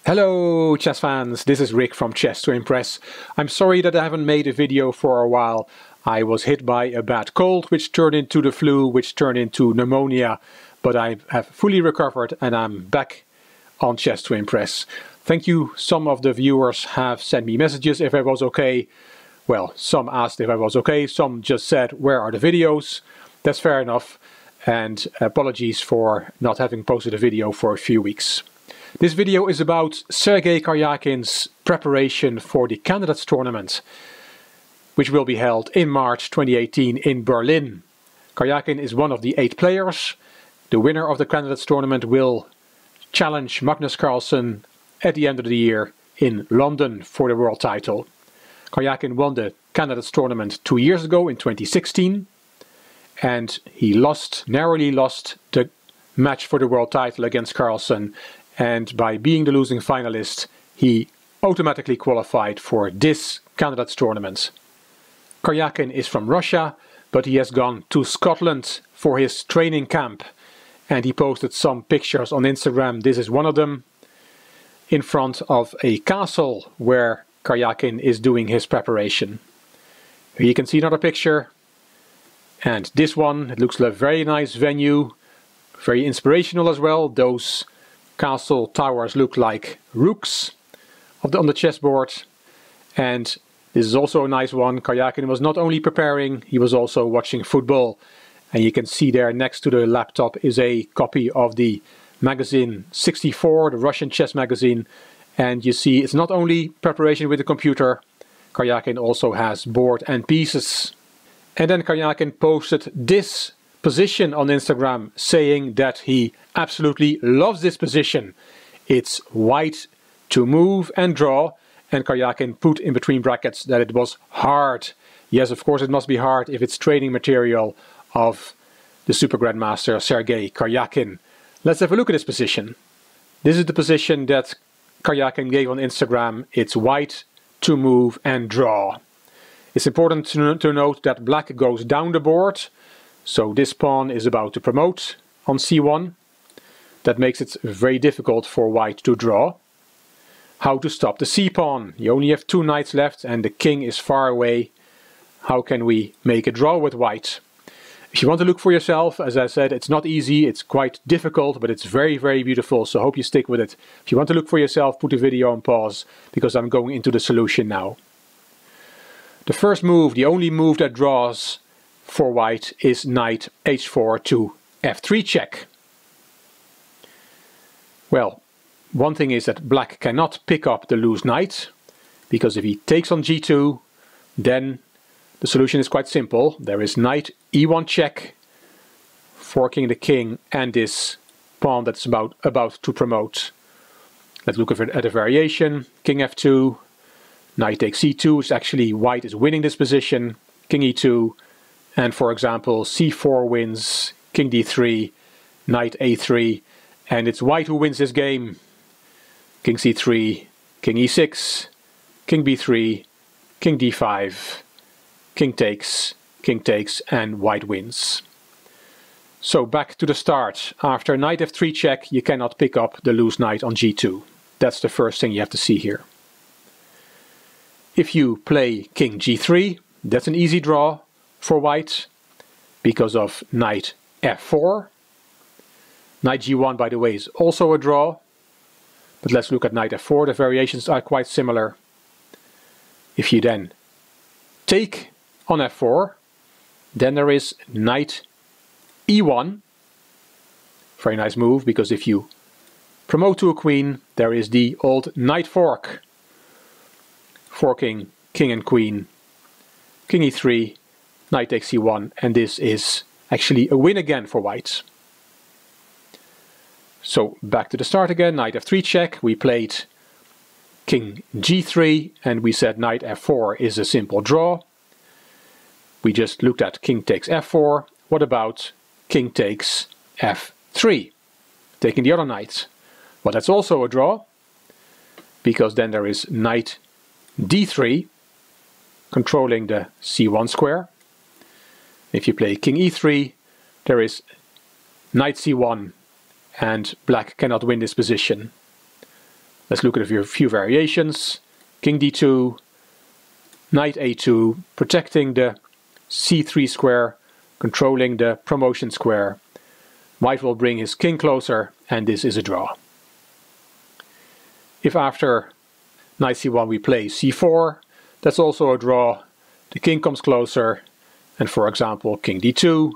Hello chess fans, this is Rick from Chess to Impress. I'm sorry that I haven't made a video for a while. I was hit by a bad cold which turned into the flu, which turned into pneumonia, but I have fully recovered and I'm back on Chess to Impress. Thank you. Some of the viewers have sent me messages if I was okay. Well, some asked if I was okay, some just said where are the videos. That's fair enough, and apologies for not having posted a video for a few weeks. This video is about Sergey Karjakin's preparation for the Candidates Tournament, which will be held in March 2018 in Berlin. Karjakin is one of the 8 players. The winner of the Candidates Tournament will challenge Magnus Carlsen at the end of the year in London for the world title. Karjakin won the Candidates Tournament 2 years ago in 2016, and he narrowly lost the match for the world title against Carlsen. And by being the losing finalist, he automatically qualified for this Candidates Tournament. Karjakin is from Russia, but he has gone to Scotland for his training camp. And he posted some pictures on Instagram. This is one of them, in front of a castle where Karjakin is doing his preparation. Here you can see another picture. And this one, it looks like a very nice venue, very inspirational as well. Those castle towers look like rooks on the chessboard, and this is also a nice one. Karjakin was not only preparing, he was also watching football, and you can see there next to the laptop is a copy of the magazine 64, the Russian chess magazine, and you see it's not only preparation with the computer, Karjakin also has board and pieces. And then Karjakin posted this position on Instagram, saying that he absolutely loves this position. It's white to move and draw, and Karjakin put in between brackets that it was hard. Yes, of course it must be hard if it's training material of the super grandmaster Sergey Karjakin. Let's have a look at this position. This is the position that Karjakin gave on Instagram. It's white to move and draw. It's important to note that black goes down the board. So this pawn is about to promote on c1. That makes it very difficult for white to draw. How to stop the c-pawn? You only have 2 knights left and the king is far away. How can we make a draw with white? If you want to look for yourself, as I said, it's not easy, it's quite difficult, but it's very, very beautiful, so I hope you stick with it. If you want to look for yourself, put the video on pause, because I'm going into the solution now. The first move, the only move that draws for white, is knight h4 to f3 check. Well, one thing is that black cannot pick up the loose knight, because if he takes on g2, then the solution is quite simple. There is knight e1 check, forking the king and this pawn that's about to promote. Let's look at a variation. King f2, knight takes c2, which actually white is winning this position. King e2, and for example c4 wins, king d3, knight a3, and it's white who wins this game. King c3, king e6, king b3, king d5, king takes, and white wins. So back to the start. After knight f3 check, you cannot pick up the loose knight on g2. That's the first thing you have to see here. If you play king g3, that's an easy draw for white because of knight f4. Knight g1, by the way, is also a draw. But let's look at knight f4. The variations are quite similar. If you then take on f4, then there is knight e1. Very nice move, because if you promote to a queen, there is the old knight fork. Forking king and queen, king e3, knight takes c1, and this is actually a win again for white. So back to the start again, knight f3 check. We played king g3 and we said knight f4 is a simple draw. We just looked at king takes f4. What about king takes f3? Taking the other knight. Well, that's also a draw, because then there is knight d3 controlling the c1 square. If you play king e3, there is knight c1 and black cannot win this position. Let's look at a few variations. King d2, knight a2, protecting the c3 square, controlling the promotion square. White will bring his king closer, and this is a draw. If after knight c1 we play c4, that's also a draw. The king comes closer, and for example king d2,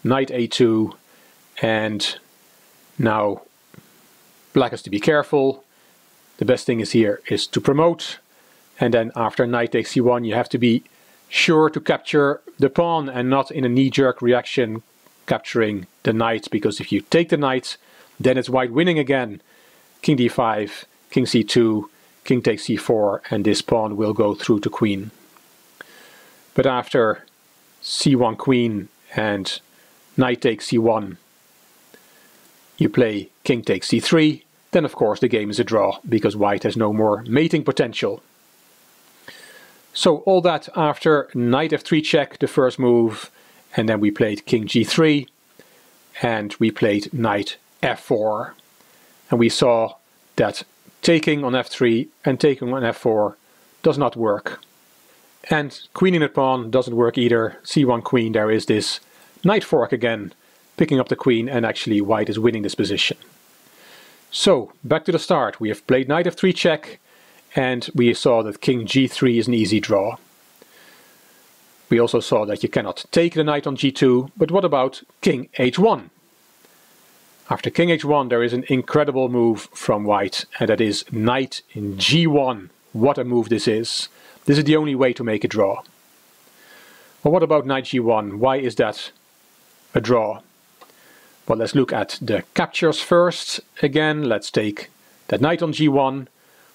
knight a2, and now black has to be careful. The best thing is here is to promote, and then after knight takes c1 you have to be sure to capture the pawn and not in a knee-jerk reaction capturing the knight, because if you take the knight then it's white winning again. King d5, king c2, king takes c4, and this pawn will go through to queen. But after c1 queen and knight takes c1 you play king takes c3, then of course the game is a draw because white has no more mating potential. So all that after knight f3 check, the first move, and then we played king g3 and we played knight f4, and we saw that taking on f3 and taking on f4 does not work, and queening the pawn doesn't work either. c1 queen, there is this knight fork again, picking up the queen, and actually white is winning this position. So back to the start, we have played knight f3 check, and we saw that king g3 is an easy draw. We also saw that you cannot take the knight on g2, but what about king h1? After king h1 there is an incredible move from white, and that is knight in g1. What a move this is. This is the only way to make a draw. Well, what about knight g1? Why is that a draw? Well, let's look at the captures first. Again, let's take that knight on g1.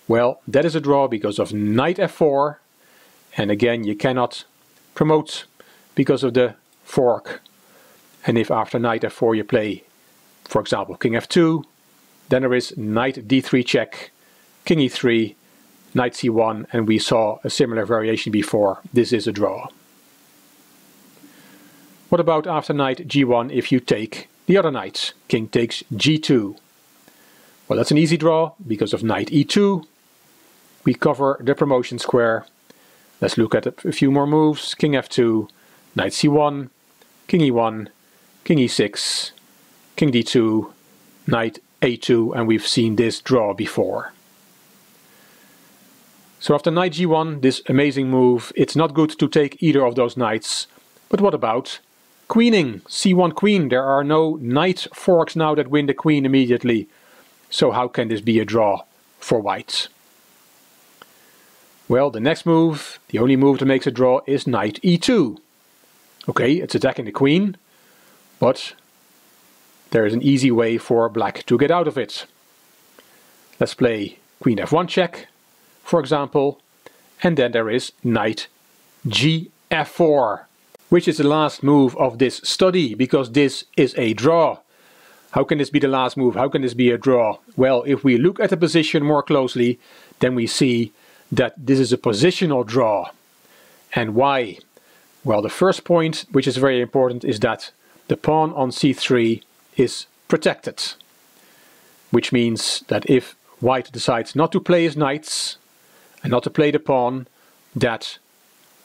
Well, that is a draw because of knight f4, and again you cannot promote because of the fork. And if after knight f4 you play, for example, king f2, then there is knight d3 check, king e3, knight c1, and we saw a similar variation before. This is a draw. What about after knight g1 if you take the other knight? King takes g2. Well, that's an easy draw because of knight e2. We cover the promotion square. Let's look at a few more moves. King f2, knight c1, king e1, king e6, king d2, knight a2, and we've seen this draw before. So after knight g1, this amazing move, it's not good to take either of those knights. But what about queening? c1 queen, there are no knight forks now that win the queen immediately. So how can this be a draw for white? Well, the next move, the only move that makes a draw, is knight e2. Okay, it's attacking the queen, but there is an easy way for black to get out of it. Let's play queen f1 check, for example, and then there is knight gf4, which is the last move of this study, because this is a draw. How can this be the last move? How can this be a draw? Well, if we look at the position more closely, then we see that this is a positional draw. And why? Well, the first point, which is very important, is that the pawn on c3 is protected. Which means that if white decides not to play his knights and not to play the pawn, that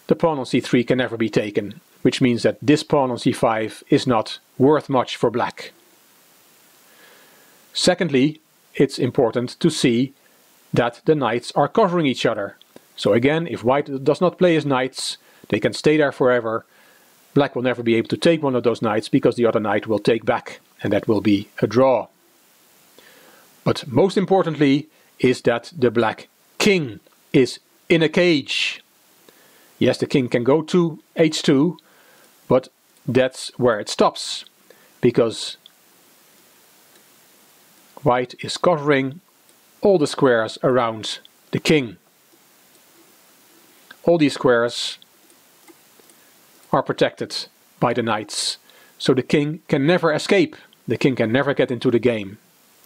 the pawn on c3 can never be taken. Which means that this pawn on c5 is not worth much for black. Secondly, it's important to see that the knights are covering each other. So again, if white does not play his knights, they can stay there forever. Black will never be able to take one of those knights because the other knight will take back, and that will be a draw. But most importantly is that the black king is in a cage. Yes, the king can go to h2, but that's where it stops, because white is covering all the squares around the king. All these squares are protected by the knights, so the king can never escape. The king can never get into the game.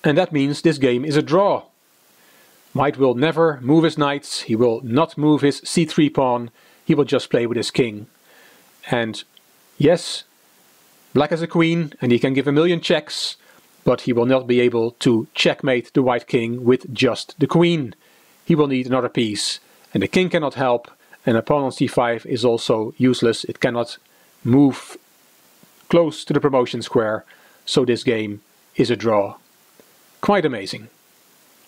And that means this game is a draw. White will never move his knights, he will not move his c3 pawn, he will just play with his king. And yes, black has a queen and he can give a million checks, but he will not be able to checkmate the white king with just the queen. He will need another piece, and the king cannot help, and a pawn on c5 is also useless. It cannot move close to the promotion square, so this game is a draw. Quite amazing.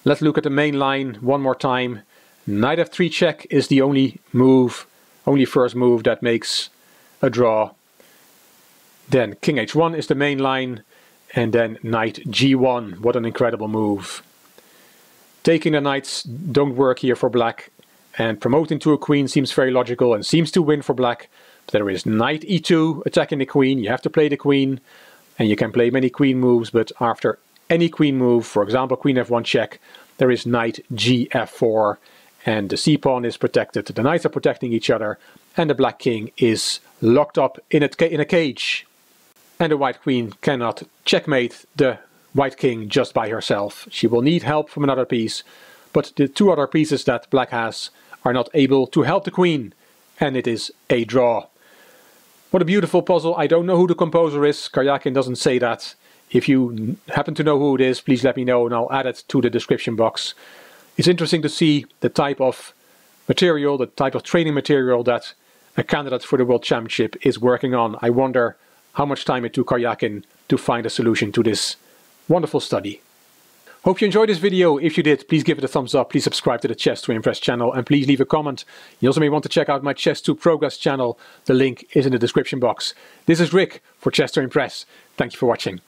Let's look at the main line one more time. Knight f3 check is the only first move that makes a draw. Then king h1 is the main line, and then knight g1. What an incredible move. Taking the knights don't work here for black, and promoting to a queen seems very logical and seems to win for black. But there is knight e2 attacking the queen. You have to play the queen, and you can play many queen moves, but after any queen move, for example queen f1 check, there is knight gf4, and the c-pawn is protected. The knights are protecting each other, and the black king is locked up in a cage. And the white queen cannot checkmate the white king just by herself. She will need help from another piece, but the two other pieces that black has are not able to help the queen, and it is a draw. What a beautiful puzzle. I don't know who the composer is. Karjakin doesn't say that. If you happen to know who it is, please let me know and I'll add it to the description box. It's interesting to see the type of material, the type of training material that a candidate for the World Championship is working on. I wonder how much time it took Karjakin to find a solution to this wonderful study. Hope you enjoyed this video. If you did, please give it a thumbs up. Please subscribe to the Chess to Impress channel and please leave a comment. You also may want to check out my Chess to Progress channel. The link is in the description box. This is Rick for Chess to Impress. Thank you for watching.